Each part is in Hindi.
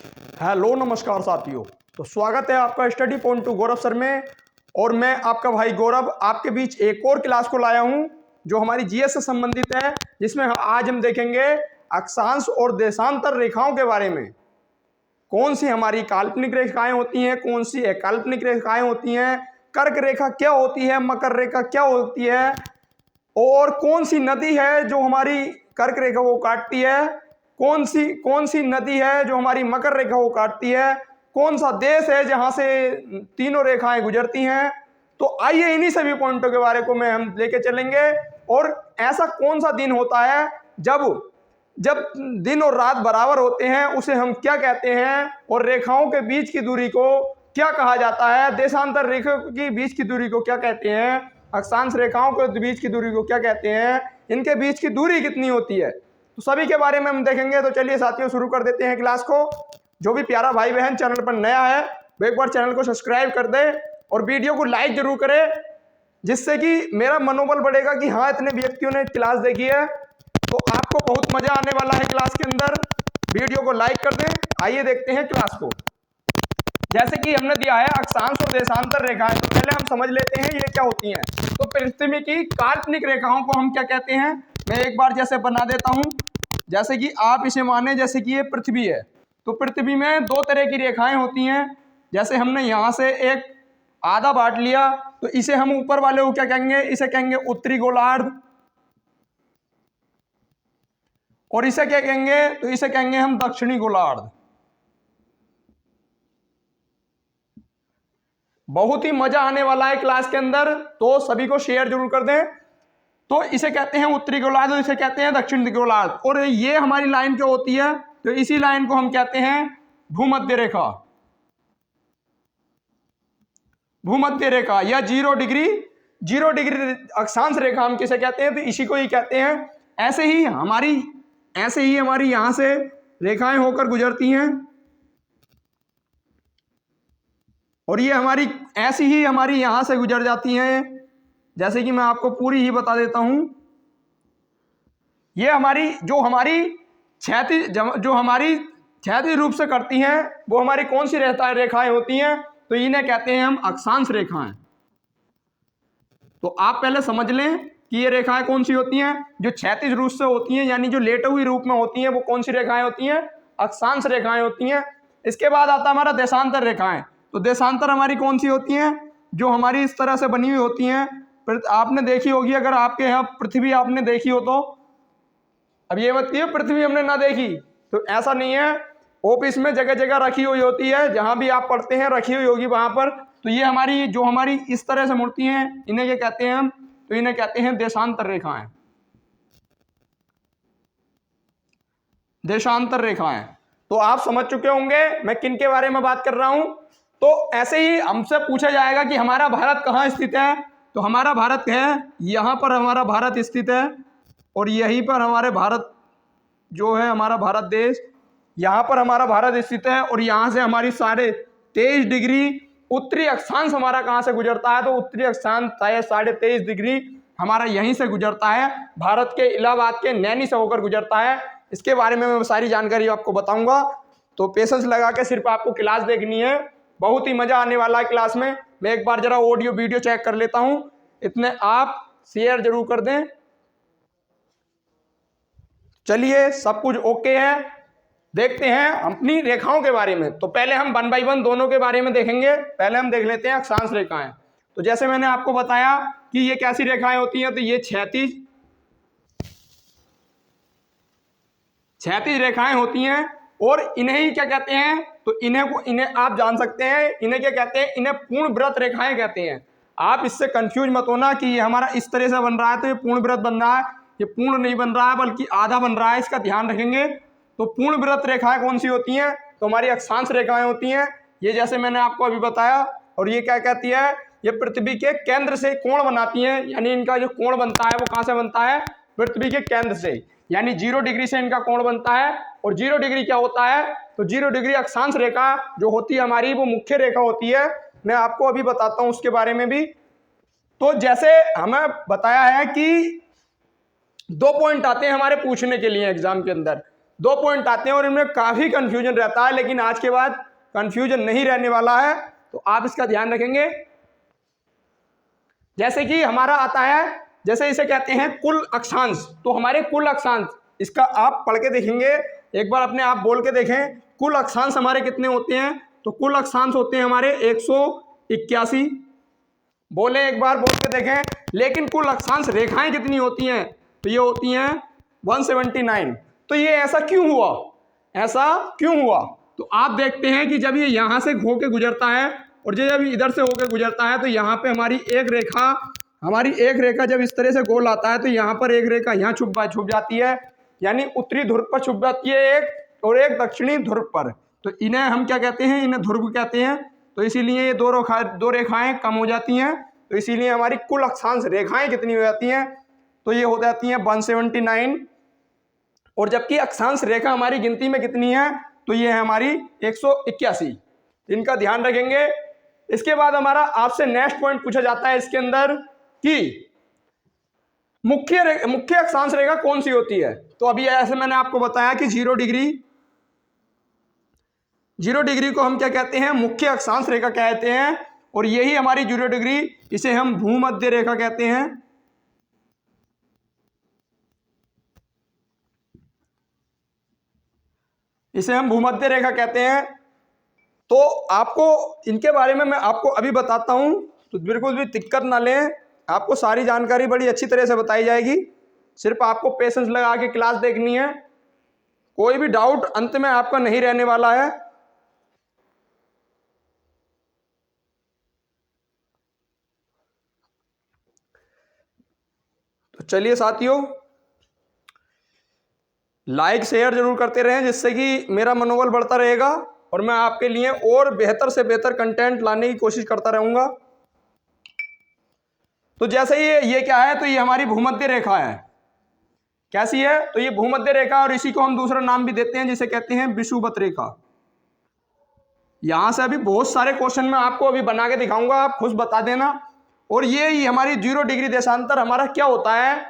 हेलो नमस्कार साथियों। तो स्वागत है आपका स्टडी पॉइंट टू गौरव सर में। और मैं आपका भाई गौरव आपके बीच एक और क्लास को लाया हूं जो हमारी जीएस से संबंधित है, जिसमें आज हम देखेंगे अक्षांश और देशांतर रेखाओं के बारे में। कौन सी हमारी काल्पनिक रेखाएं होती हैं, कौन सी अकाल्पनिक रेखाएं होती हैं, कर्क रेखा क्या होती है, मकर रेखा क्या होती है, और कौन सी नदी है जो हमारी कर्क रेखा को काटती है, कौन सी नदी है जो हमारी मकर रेखा को काटती है, कौन सा देश है जहां से तीनों रेखाएं गुजरती हैं। तो आइए इन्हीं सभी पॉइंटों के बारे को में हम लेके चलेंगे। और ऐसा कौन सा दिन होता है जब जब दिन और रात बराबर होते हैं, उसे हम क्या कहते हैं, और रेखाओं के बीच की दूरी को क्या कहा जाता है, देशांतर रेखा की बीच की दूरी को क्या कहते हैं, अक्षांश रेखाओं के बीच की दूरी को क्या कहते हैं, इनके बीच की दूरी कितनी होती है, तो सभी के बारे में हम देखेंगे। तो चलिए साथियों शुरू कर देते हैं क्लास को। जो भी प्यारा भाई बहन चैनल पर नया है वो एक बार चैनल को सब्सक्राइब कर दे और वीडियो को लाइक जरूर करे, जिससे कि मेरा मनोबल बढ़ेगा कि हाँ इतने व्यक्तियों ने क्लास देखी है, तो आपको बहुत मजा आने वाला है क्लास के अंदर। वीडियो को लाइक कर दें। आइए देखते हैं क्लास को। जैसे कि हमने दिया है अक्षांश और देशांतर रेखाएं, तो पहले हम समझ लेते हैं ये क्या होती हैं। तो पृथ्वी की काल्पनिक रेखाओं को हम क्या कहते हैं, मैं एक बार जैसे बना देता हूं। जैसे कि आप इसे माने जैसे कि ये पृथ्वी है, तो पृथ्वी में दो तरह की रेखाएं होती हैं। जैसे हमने यहाँ से एक आधा बांट लिया, तो इसे हम ऊपर वाले को क्या कहेंगे, इसे कहेंगे उत्तरी गोलार्ध। और इसे क्या कहेंगे, तो इसे कहेंगे हम दक्षिणी गोलार्ध। बहुत ही मजा आने वाला है क्लास के अंदर, तो सभी को शेयर जरूर कर दें। तो इसे कहते हैं उत्तरी गोलार्ध और इसे कहते हैं दक्षिणी गोलार्ध। और ये हमारी लाइन जो होती है, तो इसी लाइन को हम कहते हैं भूमध्य रेखा। भूमध्य रेखा या 0 डिग्री अक्षांश रेखा हम किसे कहते हैं, तो इसी को ही कहते हैं। ऐसे ही हमारी यहां से रेखाएं होकर गुजरती हैं, और ये ऐसी ही हमारी यहां से गुजर जाती हैं। जैसे कि मैं आपको पूरी ही बता देता हूं। ये हमारी क्षैतिज रूप से करती हैं, वो हमारी कौन सी रेखाएं होती हैं, तो इन्हें कहते हैं हम अक्षांश रेखाएं। तो आप पहले समझ लें कि ये रेखाएं कौन सी होती हैं। जो क्षैतिज रूप से होती हैं, यानी जो लेटे हुई रूप में होती हैं, वो कौन सी रेखाएं होती हैं, अक्षांश रेखाएं होती हैं। इसके बाद आता हमारा देशांतर रेखाएं। तो देशांतर हमारी कौन सी होती हैं, जो हमारी इस तरह से बनी हुई होती हैं। आपने देखी होगी, अगर आपके यहाँ पृथ्वी आपने देखी हो तो। अब ये बताइए पृथ्वी हमने ना देखी, तो ऐसा नहीं है। ऑफिस में जगह जगह रखी हुई होती है, जहां भी आप पढ़ते हैं रखी हुई होगी वहां पर। तो ये हमारी इस तरह से मुड़ती हैं, इन्हें क्या कहते हैं हम, तो इन्हें कहते हैं देशांतर रेखाएं। देशांतर रेखाएं। तो आप समझ चुके होंगे मैं किन के बारे में बात कर रहा हूं। तो ऐसे ही हमसे पूछा जाएगा कि हमारा भारत कहाँ स्थित है, तो हमारा भारत है यहाँ पर, हमारा भारत स्थित है। और यहीं पर हमारे भारत जो है, हमारा भारत देश, यहाँ पर हमारा भारत स्थित है। और यहाँ से हमारी 23.5 डिग्री उत्तरी अक्षांश हमारा कहाँ से गुजरता है, तो उत्तरी अक्षांश 23.5 डिग्री हमारा यहीं से गुजरता है, भारत के इलाहाबाद के नैनी से होकर गुजरता है। इसके बारे में मैं सारी जानकारी आपको बताऊंगा, तो पेशेंस लगा के सिर्फ आपको क्लास देखनी है। बहुत ही मजा आने वाला है क्लास में। मैं एक बार जरा ऑडियो वीडियो चेक कर लेता हूं, इतने आप शेयर जरूर कर दें। चलिए सब कुछ ओके है। देखते हैं अपनी रेखाओं के बारे में। तो पहले हम 1 बाय 1 दोनों के बारे में देखेंगे। पहले हम देख लेते हैं अक्षांश रेखाएं। तो जैसे मैंने आपको बताया कि ये कैसी रेखाएं होती हैं, तो ये क्षैतिज रेखाएं होती हैं। और इन्हें ही क्या कहते हैं, तो इन्हें आप जान सकते हैं, इन्हें क्या कहते हैं, इन्हें पूर्ण वृत्त रेखाएं कहते हैं। आप इससे कंफ्यूज मत होना कि ये हमारा इस तरह से बन रहा है तो ये पूर्ण वृत्त बन रहा है। ये पूर्ण नहीं बन रहा है, बल्कि आधा बन रहा है, इसका ध्यान रखेंगे। तो पूर्ण वृत्त रेखाएं कौन सी होती हैं, तो हमारी अक्षांश रेखाएं होती हैं। ये जैसे मैंने आपको अभी बताया। और ये क्या कहती है, ये पृथ्वी के केंद्र से कोण बनाती है, यानी इनका जो कोण बनता है वो कहाँ से बनता है, पृथ्वी के केंद्र से, यानी 0 डिग्री से इनका कोण बनता है। और 0 डिग्री क्या होता है, तो 0 डिग्री अक्षांश रेखा जो होती है हमारी, वो मुख्य रेखा होती है। मैं आपको अभी बताता हूं उसके बारे में भी। तो जैसे हमें बताया है कि 2 पॉइंट आते हैं हमारे पूछने के लिए एग्जाम के अंदर। 2 पॉइंट आते हैं और इनमें काफ़ी कन्फ्यूजन रहता है, लेकिन आज के बाद कन्फ्यूजन नहीं रहने वाला है, तो आप इसका ध्यान रखेंगे। जैसे कि हमारा आता है, जैसे इसे कहते हैं कुल अक्षांश, तो हमारे कुल अक्षांश, इसका आप पढ़ के देखेंगे, एक बार अपने आप बोल के देखें, कुल अक्षांश हमारे कितने होते हैं, तो कुल अक्षांश होते हैं हमारे 181। बोले एक बार बोल के देखें। लेकिन कुल अक्षांश रेखाएं कितनी होती हैं, तो ये होती हैं 179। तो ये ऐसा क्यों हुआ, ऐसा क्यों हुआ, तो आप देखते हैं कि जब ये यहाँ से होके गुजरता है और जब इधर से होके गुजरता है, तो यहाँ पे हमारी एक रेखा जब इस तरह से गोल आता है, तो यहाँ पर एक रेखा यहाँ छुप जाती है, यानी उत्तरी ध्रुव पर छुप जाती है एक, और एक दक्षिणी ध्रुव पर। तो इन्हें हम क्या कहते हैं, इन्हें ध्रुव कहते हैं। तो इसीलिए ये दो रेखाएं कम हो जाती हैं, तो इसीलिए हमारी कुल अक्षांश रेखाएं कितनी हो जाती हैं, तो ये हो जाती हैं 179। और जबकि अक्षांश रेखा हमारी गिनती में कितनी है, तो ये है हमारी 181। इनका ध्यान रखेंगे। इसके बाद हमारा आपसे नेक्स्ट पॉइंट पूछा जाता है इसके अंदर कि मुख्य अक्षांश रेखा कौन सी होती है। तो अभी ऐसे मैंने आपको बताया कि 0 डिग्री को हम क्या कहते हैं, मुख्य अक्षांश रेखा कहते हैं, और यही हमारी 0 डिग्री, इसे हम भूमध्य रेखा कहते हैं। इसे हम भूमध्य रेखा कहते हैं। तो आपको इनके बारे में मैं आपको अभी बताता हूं, तो बिल्कुल भी दिक्कत ना लें, आपको सारी जानकारी बड़ी अच्छी तरह से बताई जाएगी, सिर्फ आपको पेशेंस लगा के क्लास देखनी है, कोई भी डाउट अंत में आपका नहीं रहने वाला है। तो चलिए साथियों, लाइक शेयर जरूर करते रहें, जिससे कि मेरा मनोबल बढ़ता रहेगा और मैं आपके लिए और बेहतर से बेहतर कंटेंट लाने की कोशिश करता रहूंगा। तो जैसे ये क्या है, तो ये हमारी भूमध्य रेखा है। कैसी है, तो ये भूमध्य रेखा, और इसी को हम दूसरा नाम भी देते हैं, जिसे कहते हैं विषुवत रेखा। यहां से अभी बहुत सारे क्वेश्चन मैं आपको अभी बना के दिखाऊंगा, आप खुद बता देना। और ये हमारी 0 डिग्री देशांतर हमारा क्या होता है,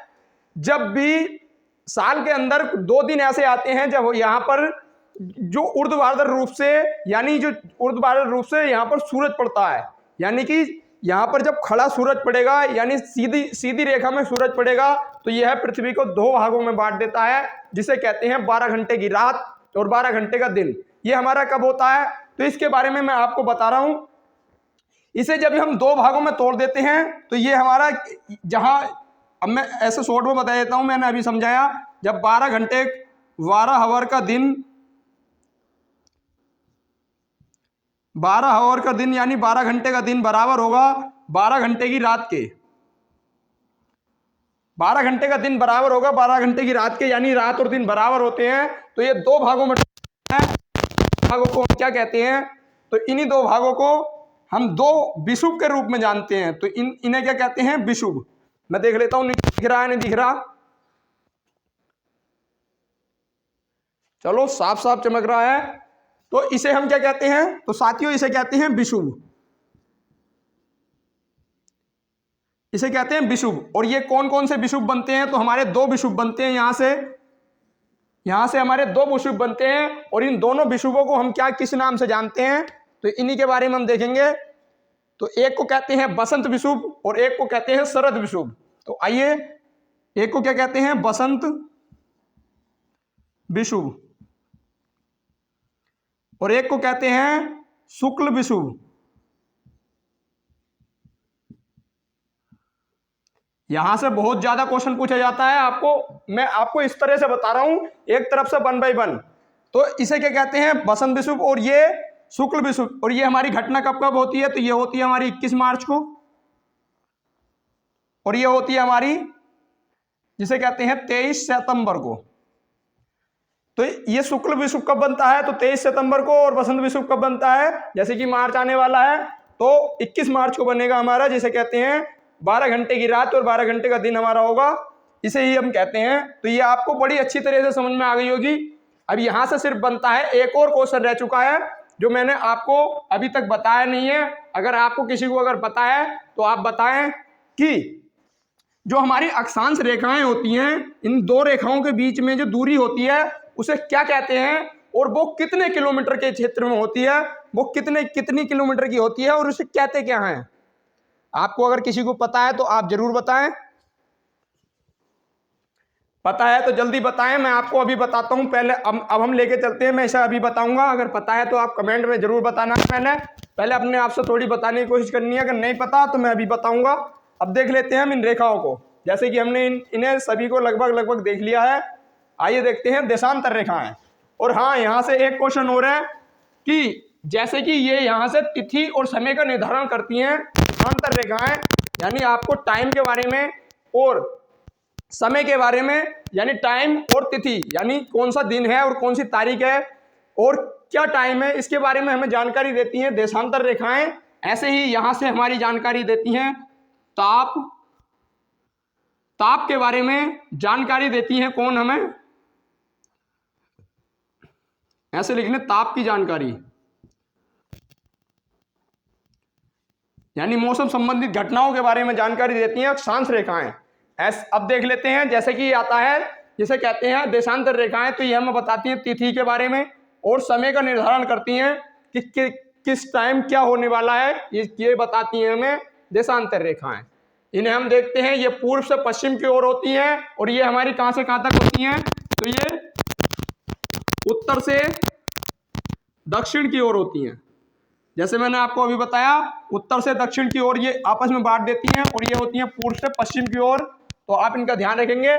जब भी साल के अंदर 2 दिन ऐसे आते हैं जब यहाँ पर जो ऊर्ध्वाधर रूप से, यानी जो ऊर्ध्वाधर रूप से यहाँ पर सूरज पड़ता है, यानी कि यहाँ पर जब खड़ा सूरज पड़ेगा, यानी सीधी रेखा में सूरज पड़ेगा, तो यह पृथ्वी को 2 भागों में बांट देता है, जिसे कहते हैं 12 घंटे की रात और 12 घंटे का दिन। ये हमारा कब होता है, तो इसके बारे में मैं आपको बता रहा हूं। इसे जब हम 2 भागों में तोड़ देते हैं, तो ये हमारा, जहां अब मैं ऐसे शॉर्ट में बता देता हूं, मैंने अभी समझाया, जब 12 घंटे 12 आवर का दिन, 12 आवर का दिन यानी 12 घंटे का दिन बराबर होगा 12 घंटे की रात के। 12 घंटे का दिन बराबर होगा 12 घंटे की रात के, यानी रात और दिन बराबर होते हैं। तो ये 2 भागों में भागों को हम क्या कहते हैं, तो इन्हीं 2 भागों को हम 2 विषुव के रूप में जानते हैं। तो इन्हें क्या कहते हैं, विषुव। मैं देख लेता हूं दिख रहा है नहीं दिख रहा, चलो साफ साफ चमक रहा है। तो इसे हम क्या कहते हैं, तो साथियों इसे कहते हैं विषुव, इसे कहते हैं विषुव। और ये कौन कौन से विषुव बनते हैं, तो हमारे 2 विषुव बनते हैं, यहां से हमारे 2 विषुव बनते हैं। और इन दोनों विषुवों को हम क्या किस नाम से जानते हैं, तो इन्हीं के बारे में हम देखेंगे। तो एक को कहते हैं बसंत विषुव और एक को कहते हैं शरद विषुव। तो आइए, एक को क्या कहते हैं, बसंत विषुव, और एक को कहते हैं शुक्ल विषुव। यहां से बहुत ज्यादा क्वेश्चन पूछा जाता है आपको, मैं आपको इस तरह से बता रहा हूं, एक तरफ से 1 बाय 1। तो इसे क्या कहते हैं, बसंत विषुव और ये शुक्ल विषुव। और ये हमारी घटना कब कब होती है, तो ये होती है हमारी 21 मार्च को, और ये होती है हमारी जिसे कहते हैं 23 सितंबर को। तो ये शुक्ल विषुव कब बनता है, तो 23 सितंबर को, और बसंत विषुव कब बनता है, जैसे कि मार्च आने वाला है तो 21 मार्च को बनेगा हमारा, जिसे कहते हैं 12 घंटे की रात और 12 घंटे का दिन हमारा होगा, इसे ही हम कहते हैं। तो ये आपको बड़ी अच्छी तरह से समझ में आ गई होगी। अब यहां से सिर्फ बनता है एक और क्वेश्चन रह चुका है, जो मैंने आपको अभी तक बताया नहीं है। अगर आपको किसी को अगर पता है तो आप बताएं कि जो हमारी अक्षांश रेखाएं होती हैं, इन 2 रेखाओं के बीच में जो दूरी होती है, उसे क्या कहते हैं और वो कितने किलोमीटर के क्षेत्र में होती है, वो कितनी किलोमीटर की होती है और उसे कहते क्या हैं। आपको अगर किसी को पता है तो आप जरूर बताएं, पता है तो जल्दी बताएं। मैं आपको अभी बताता हूं, पहले अब हम लेके चलते हैं, मैं इसे अभी बताऊंगा। अगर पता है तो आप कमेंट में जरूर बताना है। पहले अपने आप से थोड़ी बताने की कोशिश करनी है, अगर नहीं पता तो मैं अभी बताऊंगा। अब देख लेते हैं हम इन रेखाओं को, जैसे कि हमने इन्हें सभी को लगभग देख लिया है। आइए देखते हैं देशांतर रेखाएं। और हाँ, यहाँ से एक क्वेश्चन हो रहा है कि जैसे कि ये यहाँ से तिथि और समय का निर्धारण करती हैं देशांतर रेखाएं, यानी आपको टाइम के बारे में और समय के बारे में, यानी टाइम और तिथि, यानी कौन सा दिन है और कौन सी तारीख है और क्या टाइम है, इसके बारे में हमें जानकारी देती हैं देशांतर रेखाएं। ऐसे ही यहां से हमारी जानकारी देती हैं ताप के बारे में जानकारी देती हैं कौन हमें, ऐसे लिख लें, ताप की जानकारी, यानी मौसम संबंधित घटनाओं के बारे में जानकारी देती हैं अक्षांश रेखाएं। अब देख लेते हैं, जैसे कि आता है जिसे कहते हैं देशांतर रेखाएं, तो ये हमें बताती हैं तिथि के बारे में और समय का निर्धारण करती हैं कि किस टाइम क्या होने वाला है, ये बताती हैं हमें देशांतर रेखाएं। इन्हें हम देखते हैं, ये पूर्व से पश्चिम की ओर होती हैं और ये हमारी कहां से कहां तक होती हैं, तो ये उत्तर से दक्षिण की ओर होती हैं। जैसे मैंने आपको अभी बताया, उत्तर से दक्षिण की ओर ये आपस में बांट देती हैं और ये होती हैं पूर्व से पश्चिम की ओर। तो आप इनका ध्यान रखेंगे।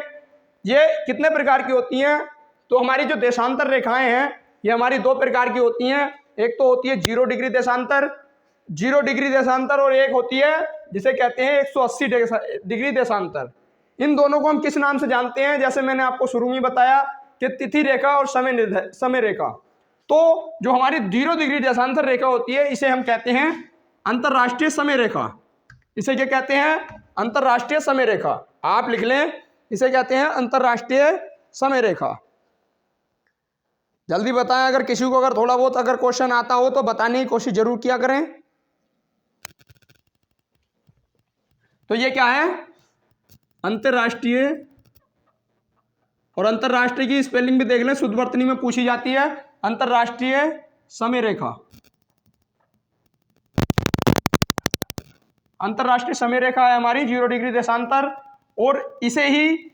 ये कितने प्रकार की होती हैं, तो हमारी जो देशांतर रेखाएं हैं ये हमारी दो प्रकार की होती हैं। एक तो होती है 0 डिग्री देशांतर, और एक होती है जिसे कहते हैं 180 डिग्री देशांतर। इन दोनों को हम किस नाम से जानते हैं, जैसे मैंने आपको शुरू में बताया कि तिथि रेखा और समय रेखा। तो जो हमारी 0 डिग्री देशांतर रेखा होती है इसे हम कहते हैं अंतरराष्ट्रीय समय रेखा। इसे क्या कहते हैं, अंतरराष्ट्रीय समय रेखा। आप लिख लें, इसे कहते हैं अंतरराष्ट्रीय समय रेखा। जल्दी बताएं, अगर किसी को अगर थोड़ा बहुत अगर क्वेश्चन आता हो तो बताने की कोशिश जरूर किया करें। तो ये क्या है, अंतरराष्ट्रीय, और अंतरराष्ट्रीय की स्पेलिंग भी देख लें, शुद्धवर्तनी में पूछी जाती है, अंतरराष्ट्रीय समय रेखा। अंतरराष्ट्रीय समय रेखा है हमारी 0 डिग्री देशांतर। और इसे ही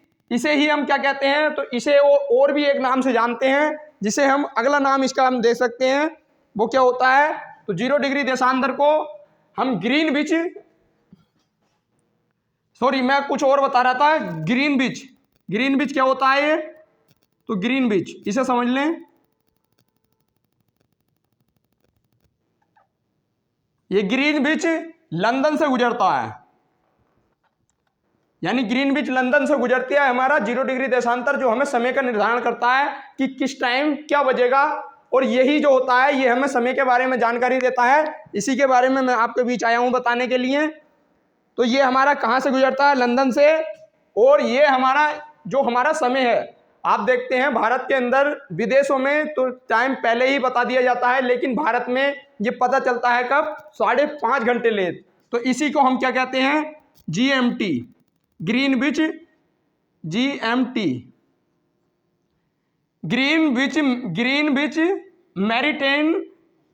हम क्या कहते हैं, तो इसे और भी एक नाम से जानते हैं, जिसे हम अगला नाम इसका हम दे सकते हैं। वो क्या होता है, तो 0 डिग्री देशांतर को हम ग्रीनविच, सॉरी मैं कुछ और बता रहा था, ग्रीनविच क्या होता है ये, तो ग्रीनविच इसे समझ लें। ये ग्रीनविच लंदन से गुजरता है, यानी ग्रीनविच लंदन से गुजरती है हमारा 0 डिग्री देशांतर, जो हमें समय का निर्धारण करता है कि किस टाइम क्या बजेगा। और यही जो होता है ये हमें समय के बारे में जानकारी देता है। इसी के बारे में मैं आपके बीच आया हूं बताने के लिए। तो ये हमारा कहां से गुजरता है, लंदन से। और ये हमारा समय है, आप देखते हैं भारत के अंदर, विदेशों में तो टाइम पहले ही बता दिया जाता है, लेकिन भारत में ये पता चलता है कब, 5.5 घंटे लेट। तो इसी को हम क्या कहते हैं, GMT, Greenwich GMT, Greenwich maritime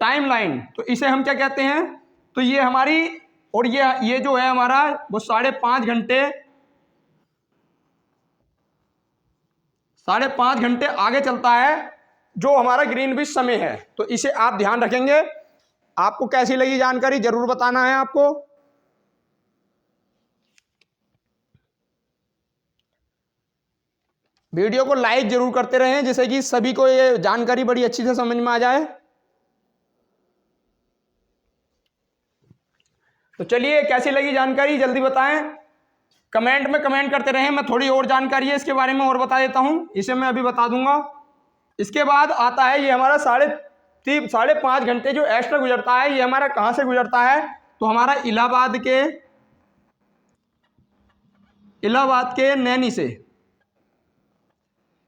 timeline. तो इसे हम क्या कहते हैं, तो ये हमारी, और ये जो है हमारा वो 5.5 घंटे आगे चलता है, जो हमारा ग्रीनविच समय है। तो इसे आप ध्यान रखेंगे। आपको कैसी लगी जानकारी जरूर बताना है आपको। वीडियो को लाइक जरूर करते रहें, जिससे कि सभी को ये जानकारी बड़ी अच्छी से समझ में आ जाए। तो चलिए, कैसी लगी जानकारी जल्दी बताएं, कमेंट में कमेंट करते रहें। मैं थोड़ी और जानकारी है इसके बारे में और बता देता हूं, इसे मैं अभी बता दूंगा। इसके बाद आता है ये हमारा 5.5 घंटे जो एक्स्ट्रा गुजरता है, ये हमारा कहां से गुजरता है, तो हमारा इलाहाबाद के नैनी से।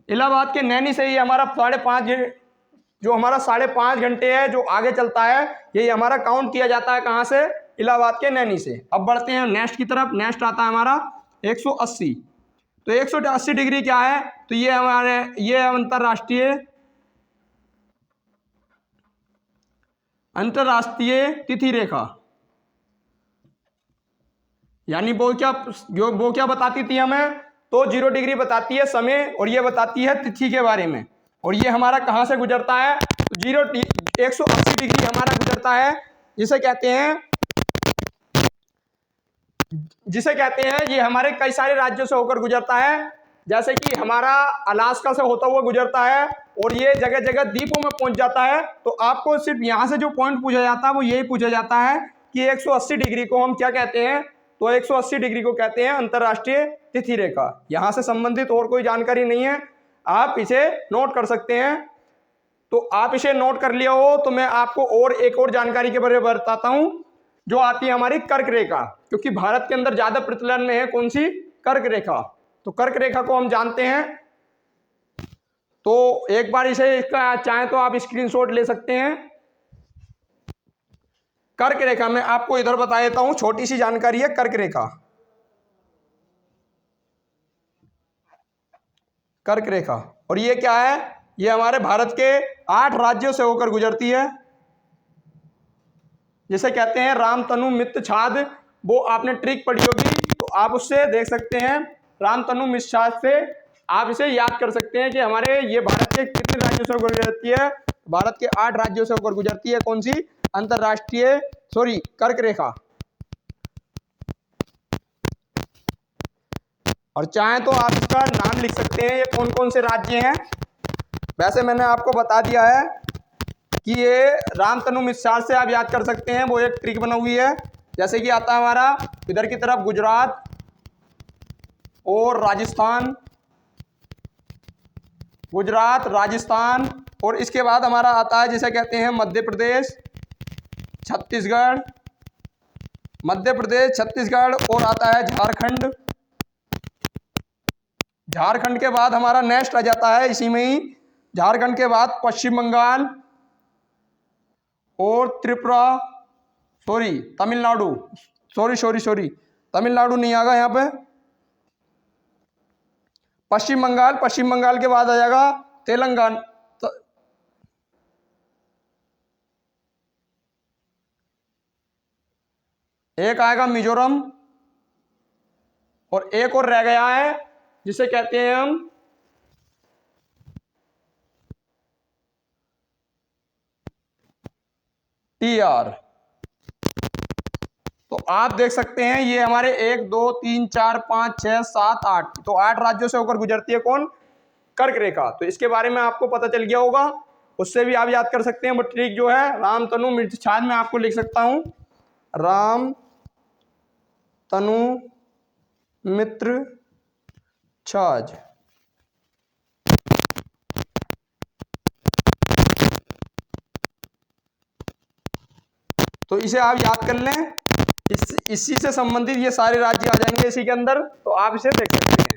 इलाहाबाद के नैनी से ये हमारा 5.5 घंटे है जो आगे चलता है, ये हमारा काउंट किया जाता है कहां से, इलाहाबाद के नैनी से। अब बढ़ते हैं नेक्स्ट की तरफ। नेक्स्ट आता है हमारा 180। तो 180 डिग्री क्या है, तो ये हमारे ये अंतरराष्ट्रीय तिथि रेखा, यानी वो क्या बताती थी हमें, तो 0 डिग्री बताती है समय और ये बताती है तिथि के बारे में। और ये हमारा कहाँ से गुजरता है, तो 180 डिग्री हमारा गुजरता है, जिसे कहते हैं ये हमारे कई सारे राज्यों से होकर गुजरता है। जैसे कि हमारा अलास्का से होता हुआ गुजरता है और ये जगह जगह द्वीपों में पहुंच जाता है। तो आपको सिर्फ यहाँ से जो पॉइंट पूछा जाता है वो यही पूछा जाता है कि 180 डिग्री को हम क्या कहते हैं, तो 180 डिग्री को कहते हैं अंतरराष्ट्रीय तिथि रेखा। यहाँ से संबंधित और कोई जानकारी नहीं है, आप इसे नोट कर सकते हैं। तो आप इसे नोट कर लिया हो तो मैं आपको और एक और जानकारी के बारे में बताता हूं, जो आती है हमारी कर्क रेखा, क्योंकि भारत के अंदर ज्यादा प्रचलन में है कौन सी, कर्क रेखा। तो कर्क रेखा को हम जानते हैं, तो एक बार इसका चाहे तो आप स्क्रीनशॉट ले सकते हैं। कर्क रेखा में आपको इधर बता देता हूं, छोटी सी जानकारी है। कर्क रेखा और ये क्या है, ये हमारे भारत के 8 राज्यों से होकर गुजरती है, जिसे कहते हैं रामतनु मित्र छाद। वो आपने ट्रिक पढ़ी होगी तो आप उससे देख सकते हैं, रामतनु मित्र छाद से आप इसे याद कर सकते हैं कि हमारे ये भारत के कितने राज्यों से होकर गुजरती है। भारत के 8 राज्यों से होकर गुजरती है कौन सी, अंतरराष्ट्रीय कर्क रेखा। और चाहे तो आप इसका नाम लिख सकते हैं, ये कौन कौन से राज्य हैं। वैसे मैंने आपको बता दिया है कि ये रामतनु मित्र से आप याद कर सकते हैं, वो एक ट्रिक बना हुई है। जैसे कि आता है हमारा इधर की तरफ गुजरात और राजस्थान, और इसके बाद हमारा आता है जिसे कहते हैं मध्य प्रदेश, छत्तीसगढ़, और आता है झारखंड के बाद हमारा नेक्स्ट आ जाता है इसी में ही, झारखंड के बाद पश्चिम बंगाल और त्रिपुरा, तमिलनाडु, तमिलनाडु नहीं आएगा यहाँ पे, पश्चिम बंगाल के बाद आ जाएगा तेलंगाना, एक आएगा मिजोरम, और एक और रह गया है जिसे कहते हैं हम TR। तो आप देख सकते हैं ये हमारे 1 2 3 4 5 6 7 8, तो 8 राज्यों से होकर गुजरती है कौन, कर्क रेखा। तो इसके बारे में आपको पता चल गया होगा, उससे भी आप याद कर सकते हैं। वो ट्रिक जो है रामतनु मित्र छाद में आपको लिख सकता हूं, रामतनु मित्र छाज। तो इसे आप याद कर लें, इसी से संबंधित ये सारे राज्य आ जाएंगे इसी के अंदर, तो आप इसे देख सकते हैं।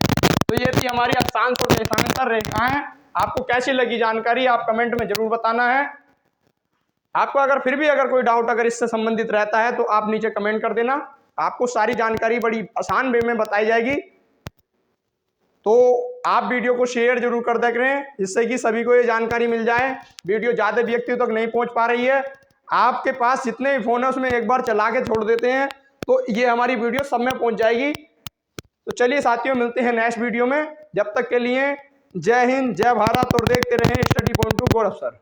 तो ये थी हमारी अक्षांश और देशांतर रेखाएं। आपको कैसी लगी जानकारी आप कमेंट में जरूर बताना है। आपको अगर फिर भी कोई डाउट अगर इससे संबंधित रहता है तो आप नीचे कमेंट कर देना, आपको सारी जानकारी बड़ी आसान वे में बताई जाएगी। तो आप वीडियो को शेयर जरूर कर दें करें, जिससे कि सभी को ये जानकारी मिल जाए। वीडियो ज्यादा व्यक्तियों तक नहीं पहुंच पा रही है, आपके पास जितने भी फोन है उसमें एक बार चला के छोड़ देते हैं तो ये हमारी वीडियो सब में पहुंच जाएगी। तो चलिए साथियों, मिलते हैं नेक्स्ट वीडियो में। जब तक के लिए जय हिंद, जय भारत, और देखते रहें स्टडी पॉइंट टू गौरव सर।